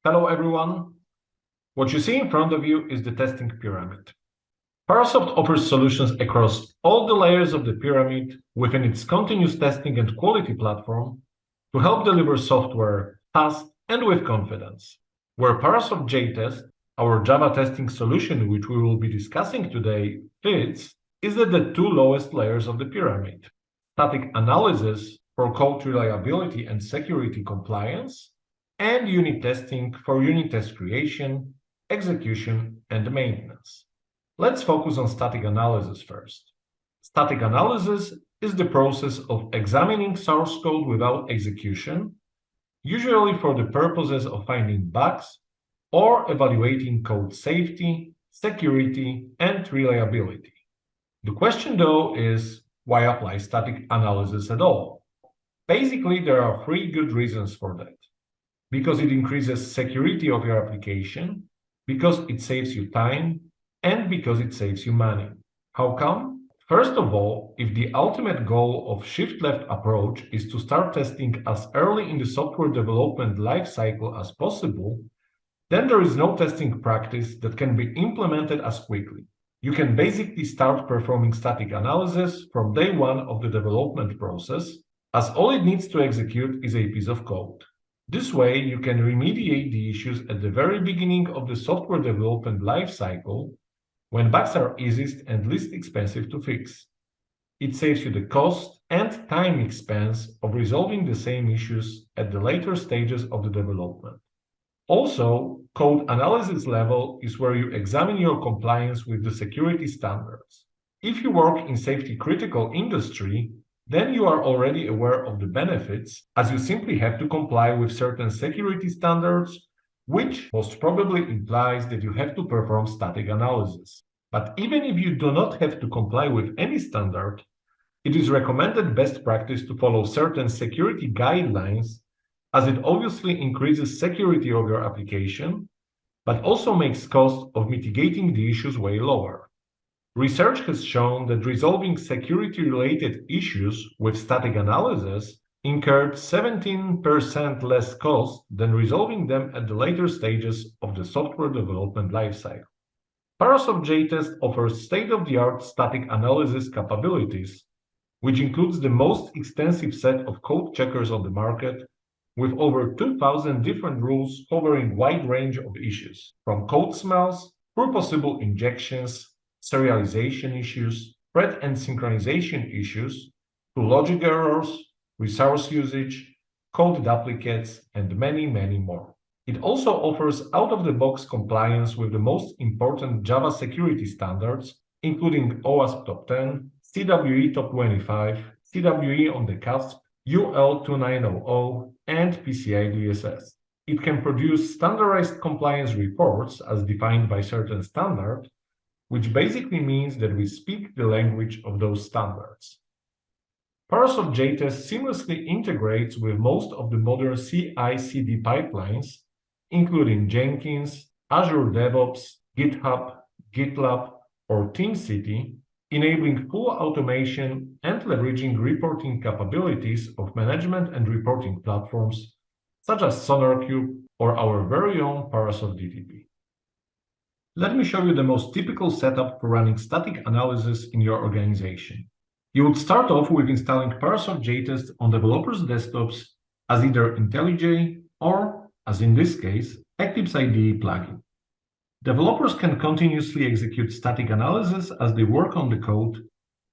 Hello everyone. What you see in front of you is the testing pyramid. Parasoft offers solutions across all the layers of the pyramid within its continuous testing and quality platform to help deliver software fast and with confidence. Where Parasoft Jtest, our Java testing solution which we will be discussing today, fits is at the two lowest layers of the pyramid: static analysis for code reliability and security compliance, and unit testing for unit test creation, execution, and maintenance. Let's focus on static analysis first. Static analysis is the process of examining source code without execution, usually for the purposes of finding bugs or evaluating code safety, security, and reliability. The question, though, is why apply static analysis at all? Basically, there are three good reasons for that. Because it increases security of your application, because it saves you time, and because it saves you money. How come? First of all, if the ultimate goal of shift-left approach is to start testing as early in the software development lifecycle as possible, then there is no testing practice that can be implemented as quickly. You can basically start performing static analysis from day one of the development process, as all it needs to execute is a piece of code. This way, you can remediate the issues at the very beginning of the software development lifecycle, when bugs are easiest and least expensive to fix. It saves you the cost and time expense of resolving the same issues at the later stages of the development. Also, code analysis level is where you examine your compliance with the security standards. If you work in safety-critical industry, then you are already aware of the benefits, as you simply have to comply with certain security standards, which most probably implies that you have to perform static analysis. But even if you do not have to comply with any standard, it is recommended best practice to follow certain security guidelines, as it obviously increases security of your application, but also makes cost of mitigating the issues way lower. Research has shown that resolving security-related issues with static analysis incurred 17% less cost than resolving them at the later stages of the software development lifecycle. Parasoft Jtest offers state-of-the-art static analysis capabilities, which includes the most extensive set of code checkers on the market, with over 2,000 different rules covering a wide range of issues, from code smells through possible injections, serialization issues, thread and synchronization issues, to logic errors, resource usage, code duplicates, and many, many more. It also offers out-of-the-box compliance with the most important Java security standards, including OWASP Top 10, CWE Top 25, CWE on the cusp, UL 2900, and PCI DSS. It can produce standardized compliance reports as defined by certain standards, which basically means that we speak the language of those standards. Parasoft Jtest seamlessly integrates with most of the modern CI/CD pipelines, including Jenkins, Azure DevOps, GitHub, GitLab, or TeamCity, enabling full automation and leveraging reporting capabilities of management and reporting platforms such as SonarQube or our very own Parasoft DTP. Let me show you the most typical setup for running static analysis in your organization. You would start off with installing Parasoft Jtest on developers' desktops as either IntelliJ or, as in this case, Eclipse IDE plugin. Developers can continuously execute static analysis as they work on the code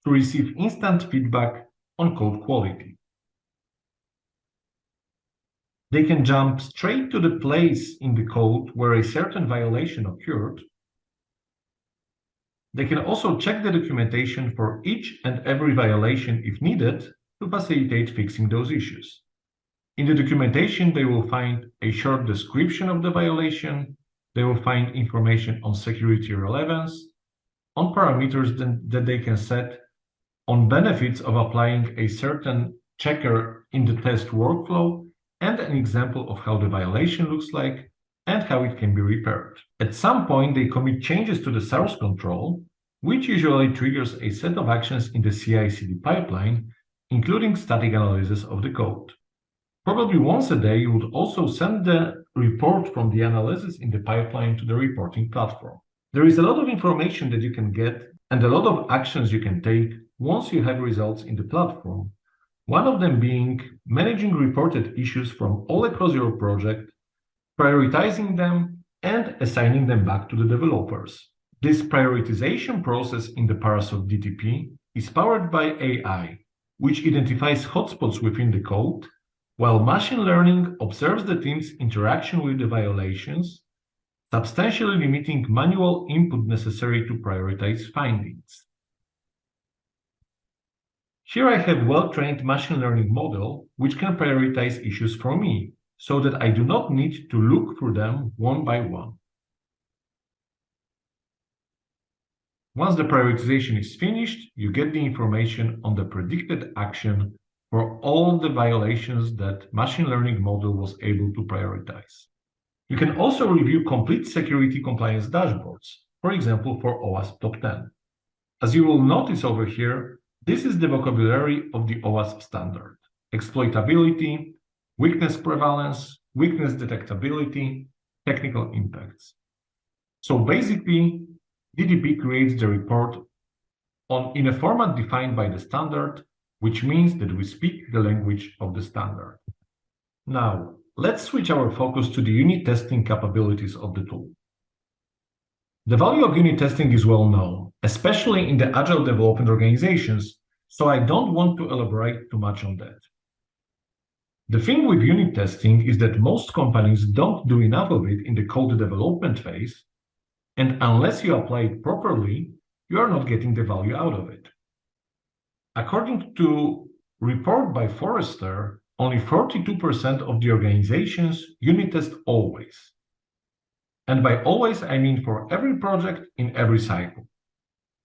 to receive instant feedback on code quality. They can jump straight to the place in the code where a certain violation occurred. They can also check the documentation for each and every violation if needed to facilitate fixing those issues. In the documentation, they will find a short description of the violation. They will find information on security relevance, on parameters that they can set, on benefits of applying a certain checker in the test workflow, and an example of how the violation looks like and how it can be repaired. At some point, they commit changes to the source control, which usually triggers a set of actions in the CI/CD pipeline, including static analysis of the code. Probably once a day, you would also send the report from the analysis in the pipeline to the reporting platform. There is a lot of information that you can get and a lot of actions you can take once you have results in the platform. One of them being managing reported issues from all across your project, prioritizing them, and assigning them back to the developers. This prioritization process in the Parasoft DTP is powered by AI, which identifies hotspots within the code, while machine learning observes the team's interaction with the violations, substantially limiting manual input necessary to prioritize findings. Here I have a well-trained machine learning model which can prioritize issues for me, so that I do not need to look through them one by one. Once the prioritization is finished, you get the information on the predicted action for all the violations that machine learning model was able to prioritize. You can also review complete security compliance dashboards, for example, for OWASP Top 10. As you will notice over here, this is the vocabulary of the OWASP standard: exploitability, weakness prevalence, weakness detectability, technical impacts. So basically, DTP creates the report in a format defined by the standard, which means that we speak the language of the standard. Now, let's switch our focus to the unit testing capabilities of the tool. The value of unit testing is well known, especially in the agile development organizations, so I don't want to elaborate too much on that. The thing with unit testing is that most companies don't do enough of it in the code development phase, and unless you apply it properly, you are not getting the value out of it. According to a report by Forrester, only 42% of the organizations unit test always. And by always, I mean for every project in every cycle.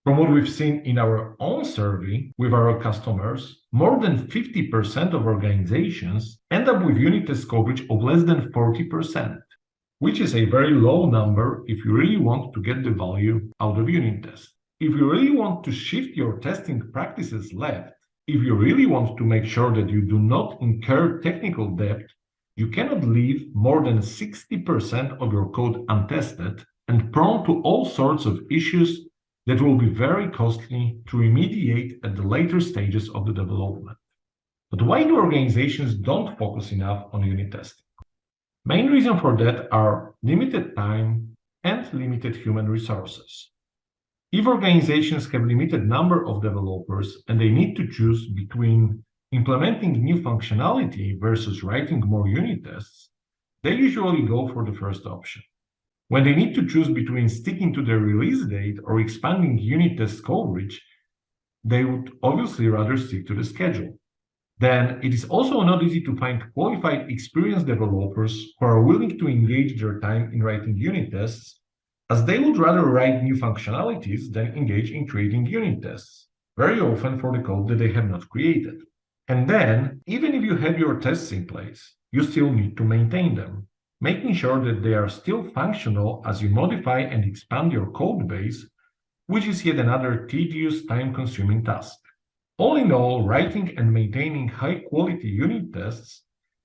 From what we've seen in our own survey with our customers, more than 50% of organizations end up with unit test coverage of less than 40%, which is a very low number if you really want to get the value out of unit tests. If you really want to shift your testing practices left, if you really want to make sure that you do not incur technical debt, you cannot leave more than 60% of your code untested and prone to all sorts of issues that will be very costly to remediate at the later stages of the development. But why do organizations don't focus enough on unit testing? Main reason for that are limited time and limited human resources. If organizations have limited number of developers and they need to choose between implementing new functionality versus writing more unit tests, they usually go for the first option. When they need to choose between sticking to their release date or expanding unit test coverage, they would obviously rather stick to the schedule. Then it is also not easy to find qualified, experienced developers who are willing to engage their time in writing unit tests, as they would rather write new functionalities than engage in creating unit tests, very often for the code that they have not created. And then, even if you have your tests in place, you still need to maintain them, making sure that they are still functional as you modify and expand your code base, which is yet another tedious, time-consuming task. All in all, writing and maintaining high-quality unit tests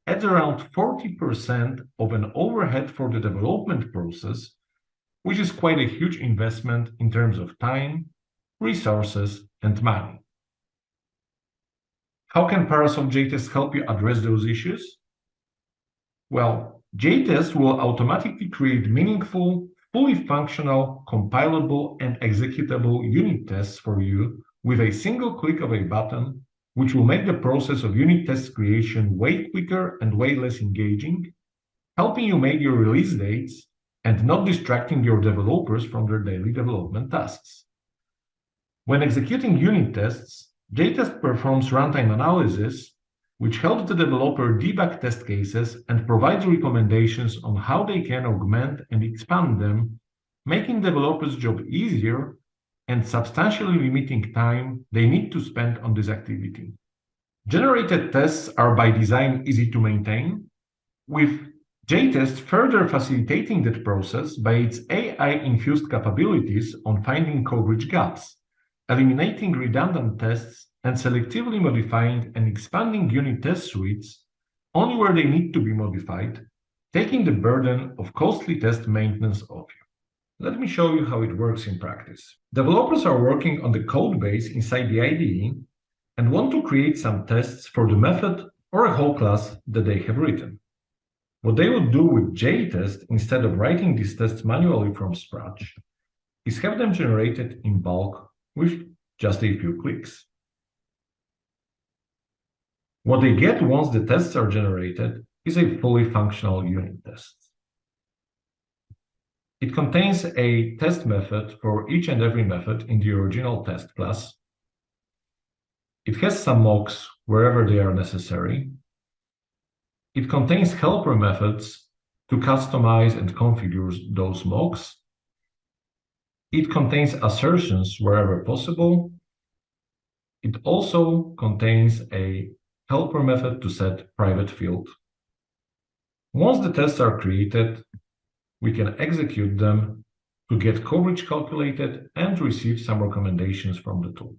adds around 40% of an overhead for the development process, which is quite a huge investment in terms of time, resources, and money. How can Parasoft Jtest help you address those issues? Well, Jtest will automatically create meaningful, fully functional, compilable, and executable unit tests for you with a single click of a button, which will make the process of unit test creation way quicker and way less engaging, helping you make your release dates and not distracting your developers from their daily development tasks. When executing unit tests, Jtest performs runtime analysis, which helps the developer debug test cases and provides recommendations on how they can augment and expand them, making developers' job easier and substantially limiting time they need to spend on this activity. Generated tests are by design easy to maintain, with Jtest further facilitating that process by its AI-infused capabilities on finding coverage gaps, eliminating redundant tests, and selectively modifying and expanding unit test suites only where they need to be modified, taking the burden of costly test maintenance off you. Let me show you how it works in practice. Developers are working on the code base inside the IDE and want to create some tests for the method or a whole class that they have written. What they would do with Jtest, instead of writing these tests manually from scratch, is have them generated in bulk with just a few clicks. What they get once the tests are generated is a fully functional unit test. It contains a test method for each and every method in the original test class. It has some mocks wherever they are necessary. It contains helper methods to customize and configure those mocks. It contains assertions wherever possible. It also contains a helper method to set private field. Once the tests are created, we can execute them to get coverage calculated and receive some recommendations from the tool.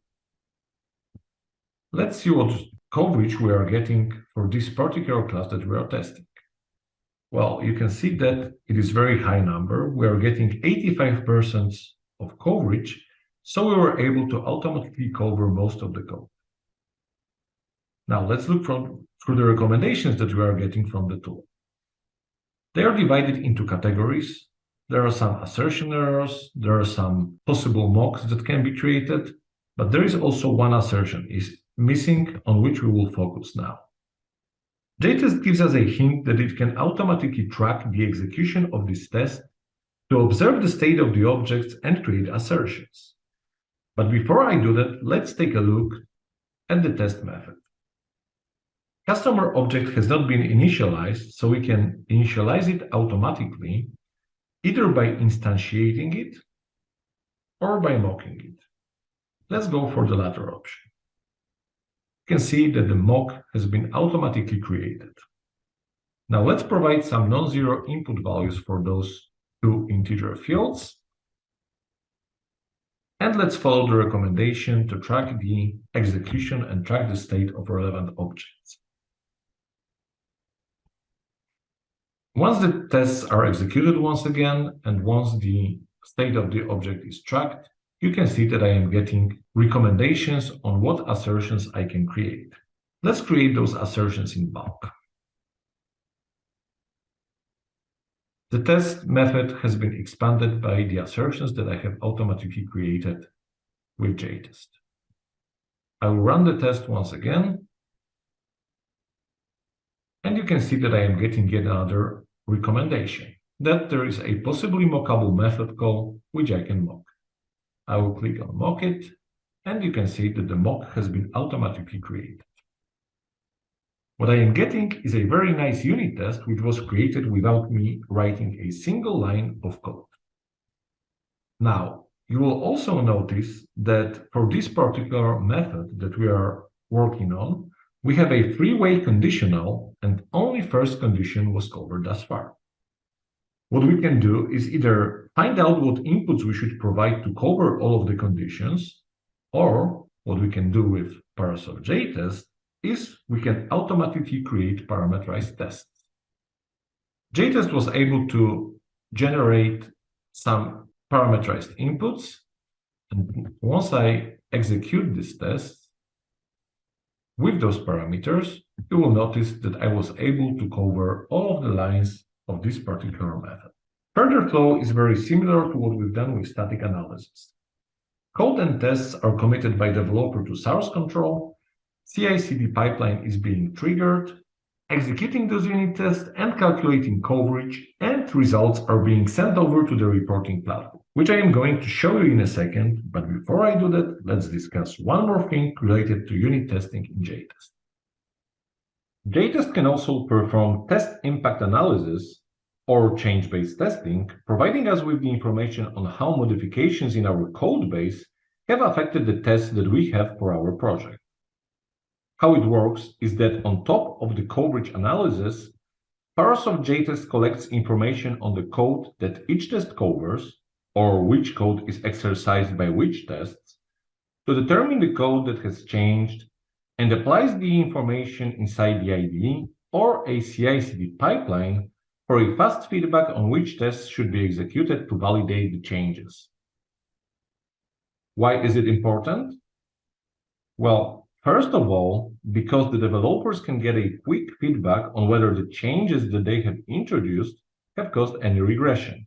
Let's see what coverage we are getting for this particular class that we are testing. Well, you can see that it is a very high number. We are getting 85% of coverage, so we were able to automatically cover most of the code. Now let's look through the recommendations that we are getting from the tool. They are divided into categories. There are some assertion errors, there are some possible mocks that can be created, but there is also one assertion is missing on which we will focus now. Jtest gives us a hint that it can automatically track the execution of this test to observe the state of the objects and create assertions. But before I do that, let's take a look at the test method. Customer object has not been initialized, so we can initialize it automatically, either by instantiating it or by mocking it. Let's go for the latter option. You can see that the mock has been automatically created. Now let's provide some non-zero input values for those two integer fields. And let's follow the recommendation to track the execution and track the state of relevant objects. Once the tests are executed once again, and once the state of the object is tracked, you can see that I am getting recommendations on what assertions I can create. Let's create those assertions in bulk. The test method has been expanded by the assertions that I have automatically created with Jtest. I will run the test once again, and you can see that I am getting yet another recommendation, that there is a possibly mockable method call which I can mock. I will click on mock it, and you can see that the mock has been automatically created. What I am getting is a very nice unit test which was created without me writing a single line of code. Now, you will also notice that for this particular method that we are working on, we have a three-way conditional, and only first condition was covered thus far. What we can do is either find out what inputs we should provide to cover all of the conditions, or what we can do with Parasoft Jtest is we can automatically create parameterized tests. Jtest was able to generate some parameterized inputs, and once I execute this test with those parameters, you will notice that I was able to cover all of the lines of this particular method. Further flow is very similar to what we've done with static analysis. Code and tests are committed by developer to source control, CI/CD pipeline is being triggered, executing those unit tests and calculating coverage, and results are being sent over to the reporting platform, which I am going to show you in a second. But before I do that, let's discuss one more thing related to unit testing in Jtest. Jtest can also perform test impact analysis or change-based testing, providing us with the information on how modifications in our code base have affected the tests that we have for our project. How it works is that on top of the coverage analysis, Parasoft Jtest collects information on the code that each test covers, or which code is exercised by which tests, to determine the code that has changed, and applies the information inside the IDE or a CI/CD pipeline for a fast feedback on which tests should be executed to validate the changes. Why is it important? Well, first of all, because the developers can get a quick feedback on whether the changes that they have introduced have caused any regression.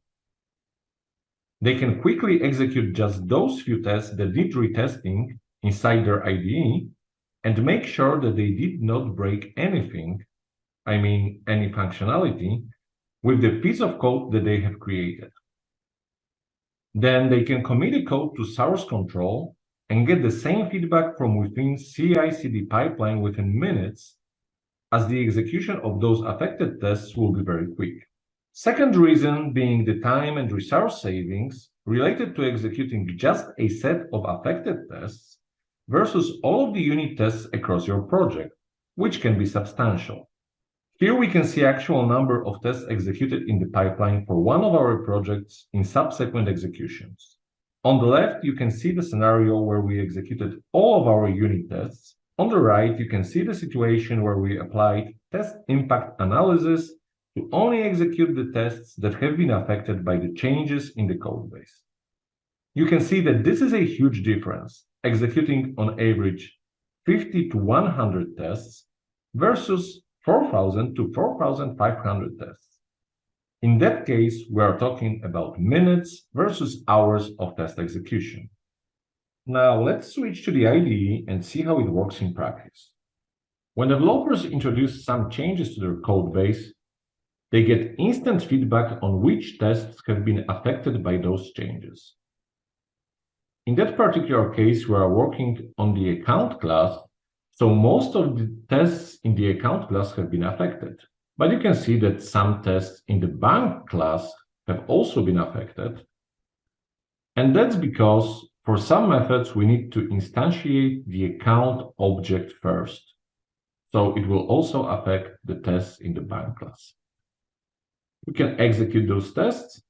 They can quickly execute just those few tests that did retesting inside their IDE and make sure that they did not break anything, I mean any functionality, with the piece of code that they have created. Then they can commit the code to source control and get the same feedback from within CI/CD pipeline within minutes, as the execution of those affected tests will be very quick. Second reason being the time and resource savings related to executing just a set of affected tests versus all of the unit tests across your project, which can be substantial. Here we can see actual number of tests executed in the pipeline for one of our projects in subsequent executions. On the left, you can see the scenario where we executed all of our unit tests. On the right, you can see the situation where we applied test impact analysis to only execute the tests that have been affected by the changes in the code base. You can see that this is a huge difference, executing on average 50 to 100 tests versus 4,000 to 4,500 tests. In that case, we are talking about minutes versus hours of test execution. Now let's switch to the IDE and see how it works in practice. When developers introduce some changes to their code base, they get instant feedback on which tests have been affected by those changes. In that particular case, we are working on the account class, so most of the tests in the account class have been affected. But you can see that some tests in the bank class have also been affected. And that's because for some methods, we need to instantiate the account object first. So it will also affect the tests in the bank class. We can execute those tests.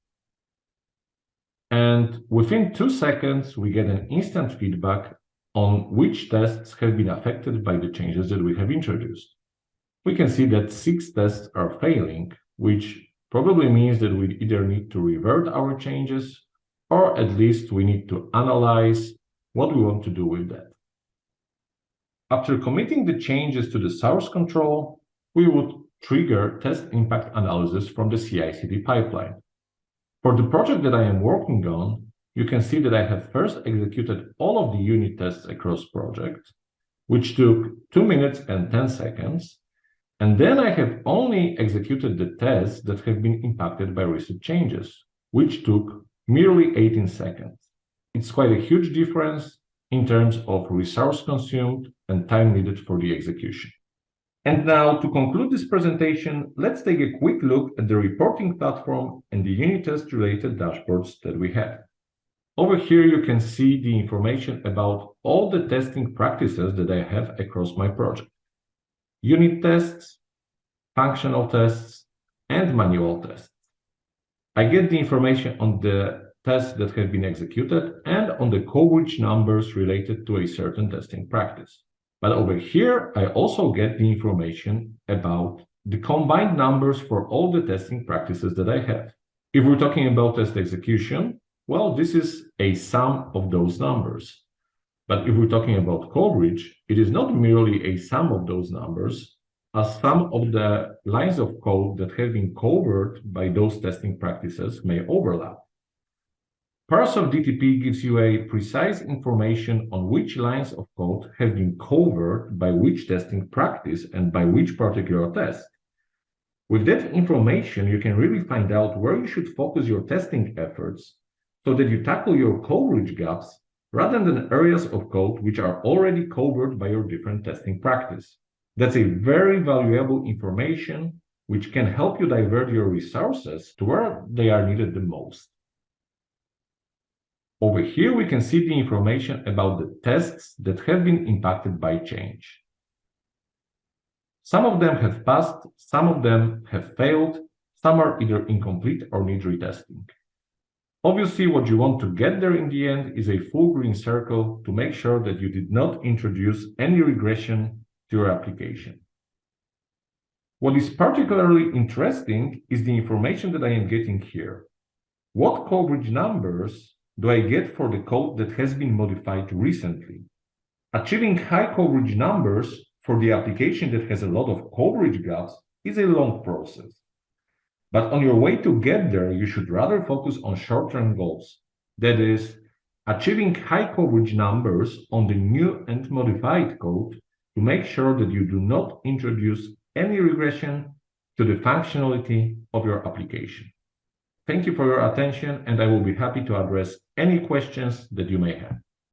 And within 2 seconds, we get an instant feedback on which tests have been affected by the changes that we have introduced. We can see that 6 tests are failing, which probably means that we either need to revert our changes, or at least we need to analyze what we want to do with that. After committing the changes to the source control, we would trigger test impact analysis from the CI/CD pipeline. For the project that I am working on, you can see that I have first executed all of the unit tests across project, which took 2 minutes and 10 seconds. And then I have only executed the tests that have been impacted by recent changes, which took merely 18 seconds. It's quite a huge difference in terms of resource consumed and time needed for the execution. And now, to conclude this presentation, let's take a quick look at the reporting platform and the unit test related dashboards that we have. Over here, you can see the information about all the testing practices that I have across my project. Unit tests, functional tests, and manual tests. I get the information on the tests that have been executed and on the coverage numbers related to a certain testing practice. But over here, I also get the information about the combined numbers for all the testing practices that I have. If we're talking about test execution, well, this is a sum of those numbers. But if we're talking about coverage, it is not merely a sum of those numbers, as some of the lines of code that have been covered by those testing practices may overlap. Parasoft GTP gives you a precise information on which lines of code have been covered by which testing practice and by which particular test. With that information, you can really find out where you should focus your testing efforts so that you tackle your coverage gaps rather than areas of code which are already covered by your different testing practice. That's a very valuable information which can help you divert your resources to where they are needed the most. Over here, we can see the information about the tests that have been impacted by change. Some of them have passed, some of them have failed, some are either incomplete or need retesting. Obviously, what you want to get there in the end is a full green circle to make sure that you did not introduce any regression to your application. What is particularly interesting is the information that I am getting here. What coverage numbers do I get for the code that has been modified recently? Achieving high coverage numbers for the application that has a lot of coverage gaps is a long process. But on your way to get there, you should rather focus on short-term goals. That is, achieving high coverage numbers on the new and modified code to make sure that you do not introduce any regression to the functionality of your application. Thank you for your attention, and I will be happy to address any questions that you may have.